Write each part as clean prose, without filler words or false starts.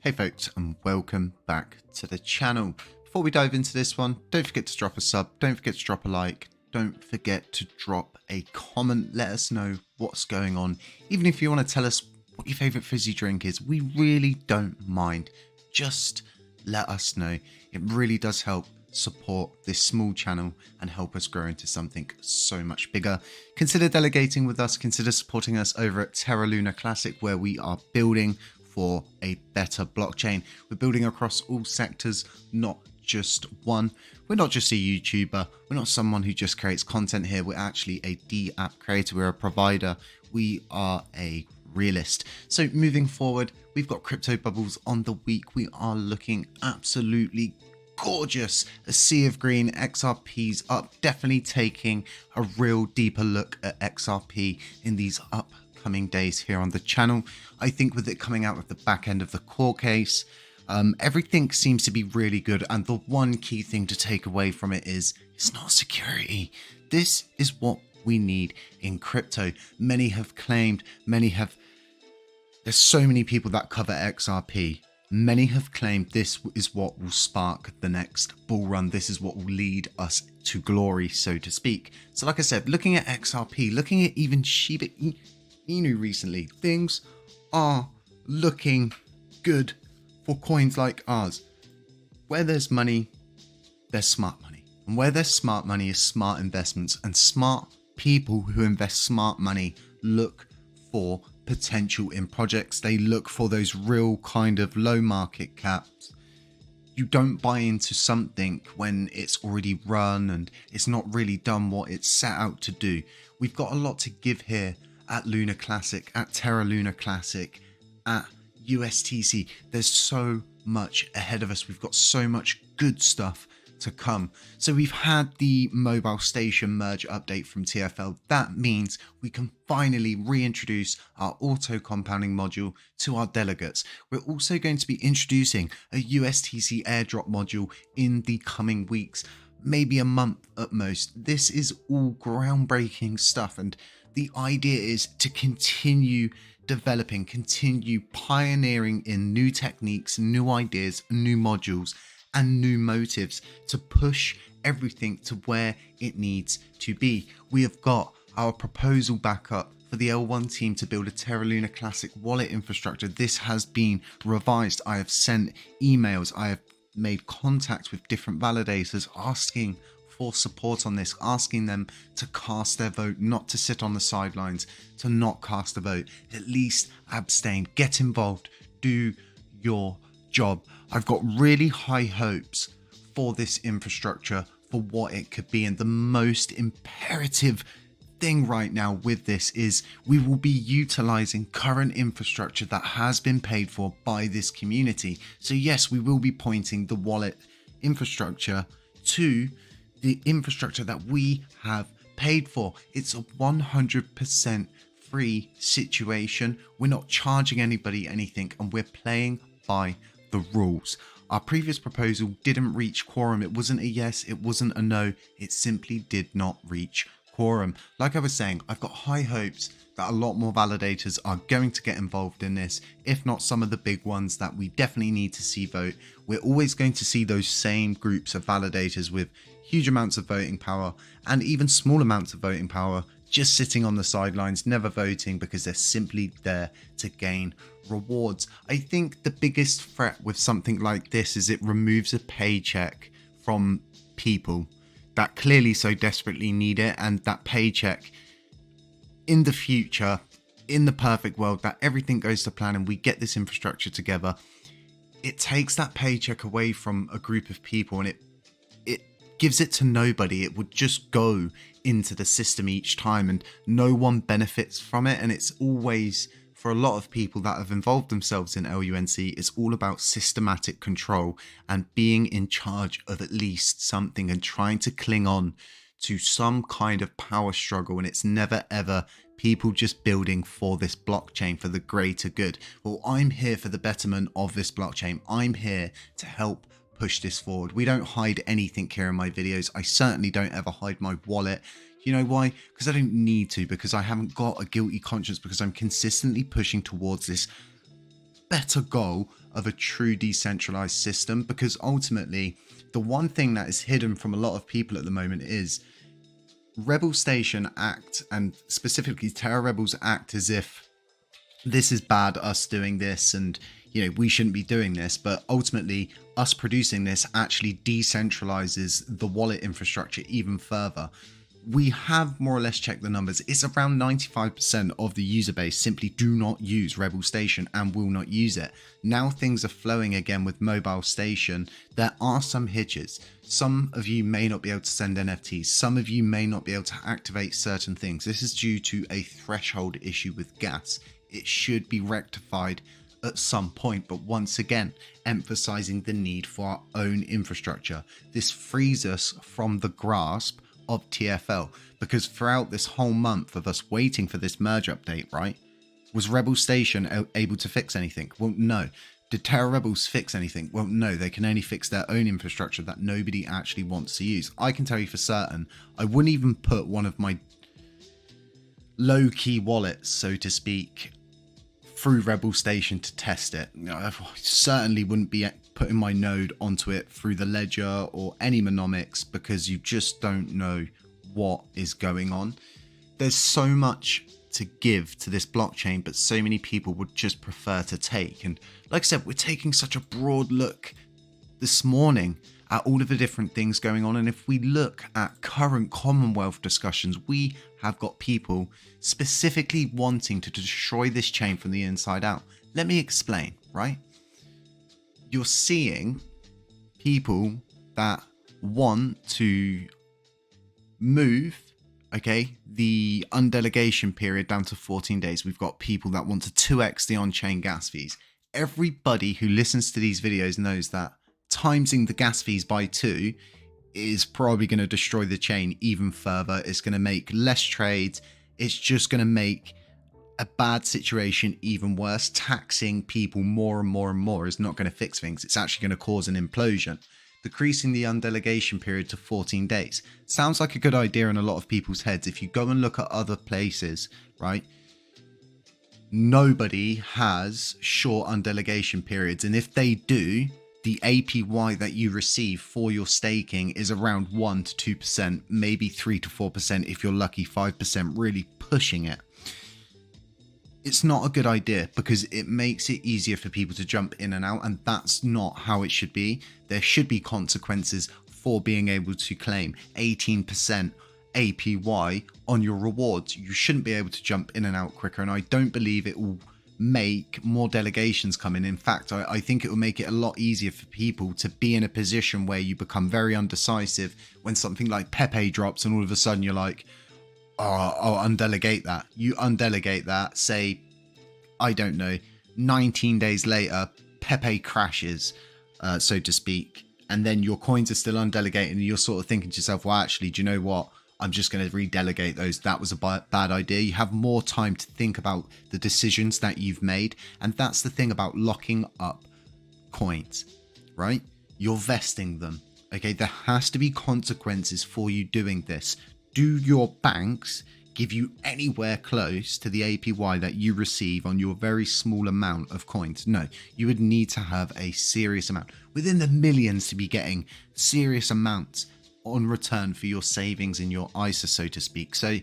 Hey folks, and welcome back to the channel. Before we dive into this one, don't forget to drop a sub, don't forget to drop a like, don't forget to drop a comment, let us know what's going on. Even if you want to tell us what your favourite fizzy drink is, we really don't mind. Just let us know. It really does help support this small channel and help us grow into something so much bigger. Consider delegating with us, consider supporting us over at Terra Classic, where we are building for a better blockchain. We're building across all sectors, not just one. We're not just a YouTuber, we're not someone who just creates content here, we're actually a D-app creator, we're a provider, we are a realist. So moving forward, we've got crypto bubbles on the week. We are looking absolutely gorgeous. A sea of green, XRP's up, definitely taking a real deeper look at XRP in these upcoming days here on the channel. I think with it coming out of the back end of the court case, everything seems to be really good, and the one key thing to take away from it is it's not security. This is what we need in crypto. Many have claimed, there's so many people that cover XRP. Many have claimed this is what will spark the next bull run. This is what will lead us to glory, so to speak. So like I said, looking at XRP, looking at even Shiba Inu recently, things are looking good for coins like ours. Where there's money, there's smart money. And where there's smart money is smart investments, and smart people who invest smart money look for potential in projects. They look for those real kind of low market caps. You don't buy into something when it's already run and it's not really done what it's set out to do. We've got a lot to give here at Luna Classic, at Terra Luna Classic, at USTC. There's so much ahead of us. We've got so much good stuff to come. So we've had the mobile station merge update from TFL. That means we can finally reintroduce our auto compounding module to our delegates. We're also going to be introducing a USTC airdrop module in the coming weeks, maybe a month at most. This is all groundbreaking stuff, and the idea is to continue developing, continue pioneering in new techniques, new ideas, new modules, and new motives to push everything to where it needs to be. We have got our proposal back up for the L1 team to build a Terra Luna Classic wallet infrastructure. This has been revised. I have sent emails. I have made contact with different validators asking for support on this, asking them to cast their vote, not to sit on the sidelines, to not cast a vote, at least abstain, get involved, do your job. I've got really high hopes for this infrastructure, for what it could be, and the most imperative thing right now with this is we will be utilizing current infrastructure that has been paid for by this community. So yes, we will be pointing the wallet infrastructure to the infrastructure that we have paid for. It's a 100% free situation. We're not charging anybody anything, and we're playing by the rules. Our previous proposal didn't reach quorum. It wasn't a yes, it wasn't a no, it simply did not reach quorum. Like I was saying, I've got high hopes that a lot more validators are going to get involved in this, if not some of the big ones that we definitely need to see vote. We're always going to see those same groups of validators with huge amounts of voting power and even small amounts of voting power just sitting on the sidelines, never voting, because they're simply there to gain rewards. I think the biggest threat with something like this is it removes a paycheck from people that clearly so desperately need it, and that paycheck in the future, in the perfect world, that everything goes to plan and we get this infrastructure together, it takes that paycheck away from a group of people and it gives it to nobody. It would just go into the system each time and no one benefits from it. And it's always, for a lot of people that have involved themselves in LUNC, it's all about systematic control and being in charge of at least something and trying to cling on to some kind of power struggle. And it's never ever people just building for this blockchain for the greater good. Well, I'm here for the betterment of this blockchain. I'm here to help push this forward. We don't hide anything here in my videos. I certainly don't ever hide my wallet. You know why? Because I don't need to, because I haven't got a guilty conscience, because I'm consistently pushing towards this better goal of a true decentralized system, because ultimately the one thing that is hidden from a lot of people at the moment is Rebel Station act, and specifically Terra Rebels act as if this is bad, us doing this, and we shouldn't be doing this, but ultimately us producing this actually decentralizes the wallet infrastructure even further. We have more or less checked the numbers. It's around 95% of the user base simply do not use Rebel Station and will not use it. Now things are flowing again with Mobile Station. There are some hitches. Some of you may not be able to send NFTs. Some of you may not be able to activate certain things. This is due to a threshold issue with gas. It should be rectified at some point, but once again, emphasizing the need for our own infrastructure. This frees us from the grasp of TFL, because throughout this whole month of us waiting for this merge update, right, was Rebel Station able to fix anything? Well, no. Did Terra Rebels fix anything? Well, no. They can only fix their own infrastructure that nobody actually wants to use. I can tell you for certain, I wouldn't even put one of my low-key wallets, so to speak, through Rebel Station to test it. I certainly wouldn't be putting my node onto it through the ledger or any monomics, because you just don't know what is going on. There's so much to give to this blockchain, but so many people would just prefer to take. And like I said, we're taking such a broad look this morning at all of the different things going on. And if we look at current Commonwealth discussions, we have got people specifically wanting to destroy this chain from the inside out. Let me explain, right? You're seeing people that want to move, okay, the undelegation period down to 14 days. We've got people that want to 2x the on-chain gas fees. Everybody who listens to these videos knows that timesing the gas fees by 2 is probably going to destroy the chain even further. It's going to make less trades. It's just going to make a bad situation even worse. Taxing people more and more and more is not going to fix things. It's actually going to cause an implosion. Decreasing the undelegation period to 14 days sounds like a good idea in a lot of people's heads. If you go and look at other places, right, nobody has short undelegation periods. And if they do, the APY that you receive for your staking is around 1 to 2%, maybe 3 to 4% if you're lucky, 5%, really pushing it. It's not a good idea because it makes it easier for people to jump in and out, and that's not how it should be. There should be consequences for being able to claim 18% APY on your rewards. You shouldn't be able to jump in and out quicker, and I don't believe it will make more delegations come in. In fact, I think it will make it a lot easier for people to be in a position where you become very undecisive when something like Pepe drops and all of a sudden you're like, oh, I'll undelegate that. You undelegate that, say, I don't know, 19 days later, Pepe crashes, so to speak, and then your coins are still undelegated and you're sort of thinking to yourself, well, actually, do you know what? I'm just going to redelegate those. That was a bad idea. You have more time to think about the decisions that you've made. And that's the thing about locking up coins, right? You're vesting them. Okay, there has to be consequences for you doing this. Do your banks give you anywhere close to the APY that you receive on your very small amount of coins? No, you would need to have a serious amount, within the millions, to be getting serious amounts on return for your savings in your ISA, so to speak. So,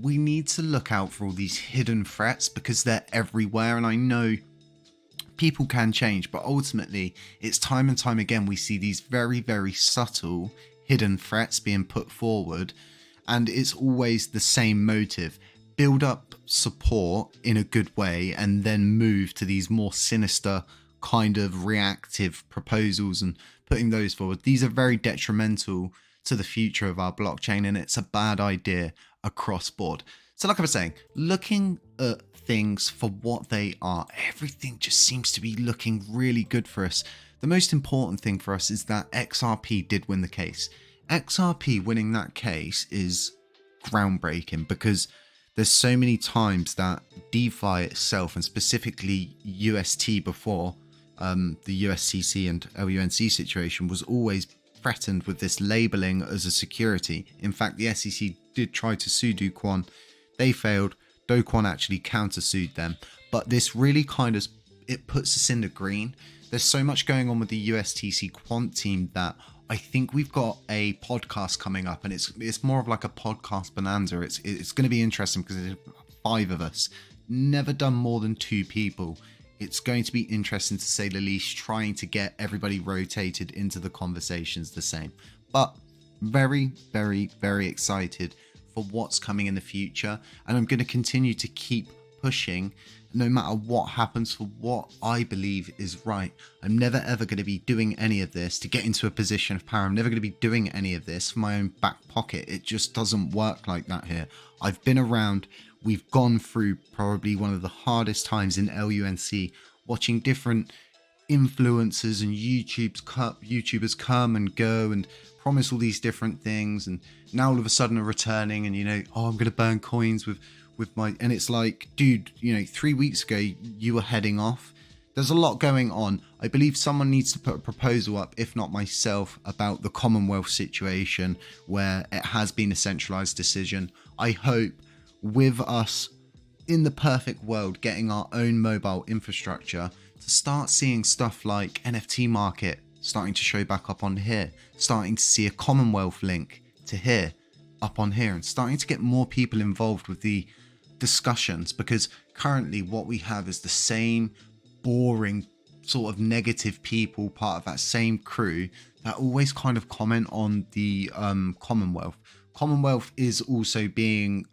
we need to look out for all these hidden threats because they're everywhere. And I know people can change, but ultimately it's time and time again we see these very, very subtle hidden threats being put forward. And it's always the same motive: build up support in a good way and then move to these more sinister kind of reactive proposals and putting those forward. These are very detrimental to the future of our blockchain, and it's a bad idea across board. So like I was saying, looking at things for what they are, everything just seems to be looking really good for us. The most important thing for us is that XRP did win the case. XRP winning that case is groundbreaking because there's so many times that DeFi itself, and specifically UST before the USCC and LUNC situation, was always threatened with this labeling as a security. In fact, the SEC did try to sue Do Kwon. They failed. Do Kwon actually countersued them. But this really kind of it puts us in the green. There's so much going on with the USTC quant team that I think we've got a podcast coming up, and it's more of like a podcast bonanza. It's going to be interesting because there's 5 of us, never done more than 2 people. It's going to be interesting to say the least, trying to get everybody rotated into the conversations the same. But very, very, very excited for what's coming in the future, and I'm going to continue to keep pushing no matter what happens for what I believe is right. I'm never ever going to be doing any of this to get into a position of power. I'm never going to be doing any of this for my own back pocket. It just doesn't work like that here. I've been around. We've gone through probably one of the hardest times in LUNC, watching different influencers and YouTubers come and go and promise all these different things, and now all of a sudden are returning and, you know, oh, I'm going to burn coins with my, and it's like, dude, you know, 3 weeks ago you were heading off. There's a lot going on. I believe someone needs to put a proposal up, if not myself, about the Commonwealth situation where it has been a centralized decision. I hope with us in the perfect world getting our own mobile infrastructure to start seeing stuff like NFT market starting to show back up on here, starting to see a Commonwealth link to here up on here, and starting to get more people involved with the discussions, because currently what we have is the same boring sort of negative people, part of that same crew that always kind of comment on the Commonwealth. Commonwealth is also being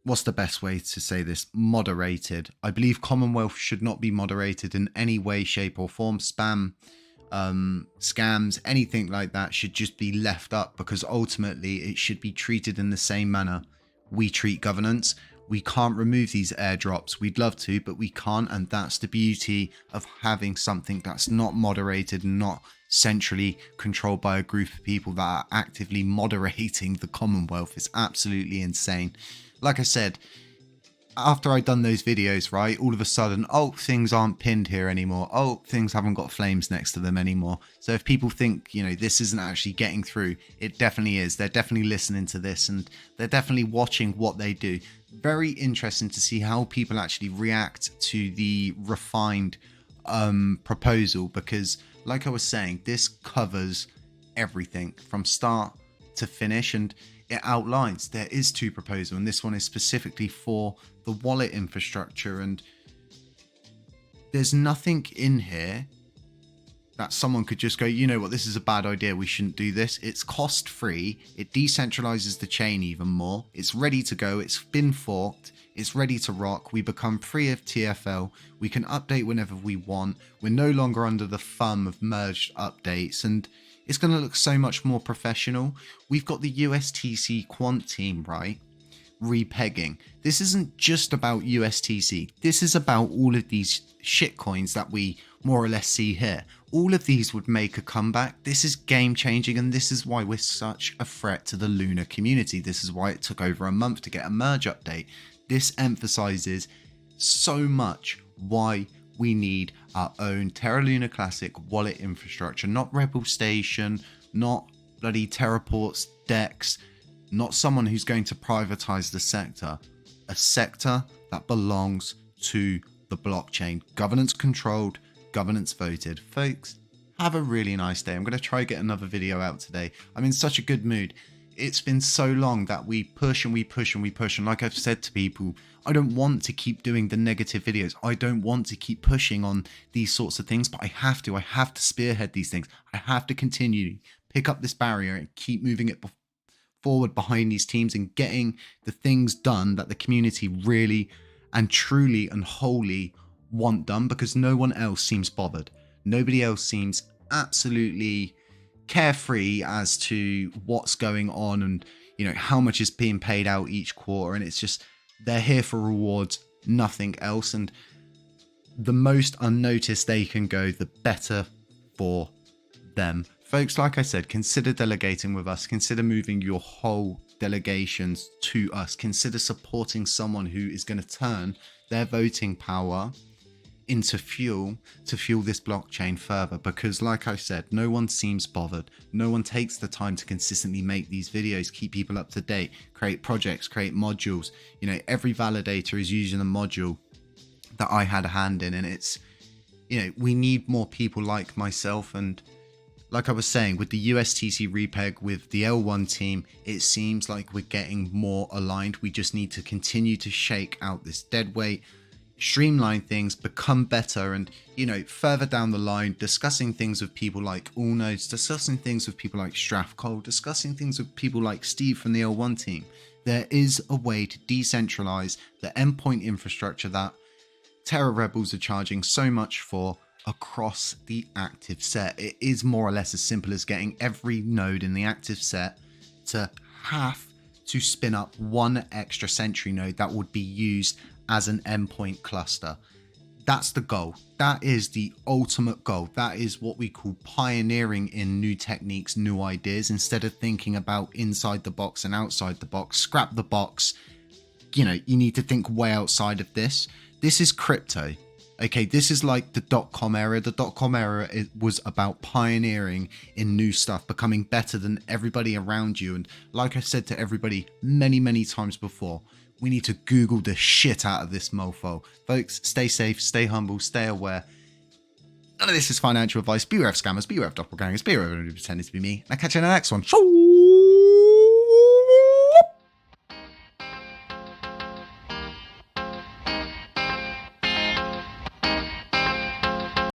what's the best way to say this? Moderated. I believe Commonwealth should not be moderated in any way, shape or form. Spam, scams, anything like that should just be left up, because ultimately it should be treated in the same manner we treat governance. We can't remove these airdrops. We'd love to, but we can't. And that's the beauty of having something that's not moderated and not centrally controlled by a group of people that are actively moderating the Commonwealth. It's absolutely insane. Like I said, after I'd done those videos, right, all of a sudden, oh, things aren't pinned here anymore. Oh, things haven't got flames next to them anymore. So if people think, you know, this isn't actually getting through, it definitely is. They're definitely listening to this, and they're definitely watching what they do. Very interesting to see how people actually react to the refined proposal, because like I was saying, this covers everything from start to finish, and it outlines there is 2 proposals, and this one is specifically for the wallet infrastructure, and there's nothing in here that someone could just go, you know what, this is a bad idea, we shouldn't do this. It's cost free, it decentralizes the chain even more, it's ready to go, it's been forked, it's ready to rock, we become free of TFL, we can update whenever we want, we're no longer under the thumb of merged updates, and it's going to look so much more professional. We've got the USTC quant team, right, repegging. This isn't just about USTC. This is about all of these shitcoins that we more or less see here. All of these would make a comeback. This is game changing, and this is why we're such a threat to the Luna community. This is why it took over a month to get a merge update. This emphasizes so much why we need our own Terra Luna Classic wallet infrastructure, not Rebel Station, not bloody Terraport's DEX, not someone who's going to privatize the sector. A sector that belongs to the blockchain. Governance controlled, governance voted. Folks, have a really nice day. I'm going to try and get another video out today. I'm in such a good mood. It's been so long that we push and we push and we push. And like I've said to people, I don't want to keep doing the negative videos. I don't want to keep pushing on these sorts of things, but I have to. I have to spearhead these things. I have to continue, pick up this barrier and keep moving it forward behind these teams and getting the things done that the community really and truly and wholly want done, because no one else seems bothered. Nobody else seems absolutely carefree as to what's going on and, you know, how much is being paid out each quarter, and it's just they're here for rewards, nothing else, and the most unnoticed they can go, the better for them. Folks, like I said, consider delegating with us, consider moving your whole delegations to us, consider supporting someone who is going to turn their voting power into fuel to fuel this blockchain further, because like I said, no one seems bothered. No one takes the time to consistently make these videos, keep people up to date, create projects, create modules. You know, every validator is using a module that I had a hand in. And it's, you know, we need more people like myself. And like I was saying, with the USTC repeg, with the L1 team, it seems like we're getting more aligned. We just need to continue to shake out this dead weight, streamline things, become better, and, you know, further down the line, discussing things with people like Allnodes, discussing things with people like Strathcole, discussing things with people like Steve from the L1 team. There is a way to decentralize the endpoint infrastructure that Terra Rebels are charging so much for across the active set. It is more or less as simple as getting every node in the active set to have to spin up one extra sentry node that would be used as an endpoint cluster. That's the goal. That is the ultimate goal. That is what we call pioneering in new techniques, new ideas. Instead of thinking about inside the box and outside the box, scrap the box. You know, you need to think way outside of this. This is crypto. Okay, this is like the .com era. The .com era, it was about pioneering in new stuff, becoming better than everybody around you. And like I said to everybody many, many times before, we need to Google the shit out of this mofo. Folks, stay safe, stay humble, stay aware. None of this is financial advice. Beware of scammers, beware of doppelgangers, beware of anyone who pretended to be me. And I'll catch you in the next one.